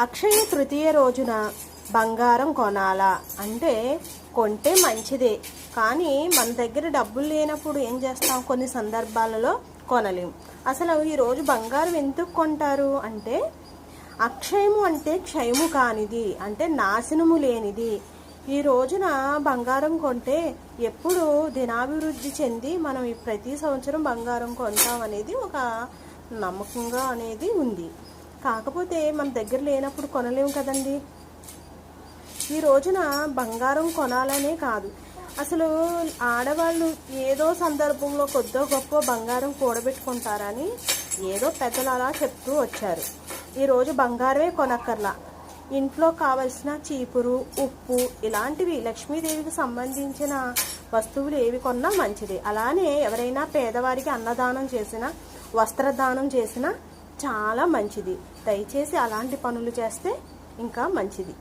అక్షయ తృతీయ రోజున బంగారం కొనాలా అంటే కొంటే మంచిదే, కానీ మన దగ్గర డబ్బులు లేనప్పుడు ఏం చేస్తాం, కొన్ని సందర్భాలలో కొనలేం. అసలు ఈరోజు బంగారం ఎందుకు కొంటారు అంటే, అక్షయము అంటే క్షయము కానిది, అంటే నాశనము లేనిది. ఈ రోజున బంగారం కొంటే ఎప్పుడు దినాభివృద్ధి చెంది మనం ప్రతి సంవత్సరం బంగారం కొంటాం అనేది ఒక నమ్మకంగా అనేది ఉంది. కాకపోతే మన దగ్గర లేనప్పుడు కొనలేము కదండి. ఈ రోజున బంగారం కొనాలనే కాదు, అసలు ఆడవాళ్ళు ఏదో సందర్భంలో కొద్దో గొప్ప బంగారం కూడబెట్టుకుంటారని ఏదో పెద్దలు అలా చెప్తూ వచ్చారు. ఈరోజు బంగారమే కొనక్కర్లా, ఇంట్లో కావలసిన చీపురు, ఉప్పు ఇలాంటివి లక్ష్మీదేవికి సంబంధించిన వస్తువులు ఏవి కొన్నా మంచిది. అలానే ఎవరైనా పేదవారికి అన్నదానం చేసినా, వస్త్రదానం చేసినా చాలా మంచిది. దయచేసి అలాంటి పనులు చేస్తే ఇంకా మంచిది.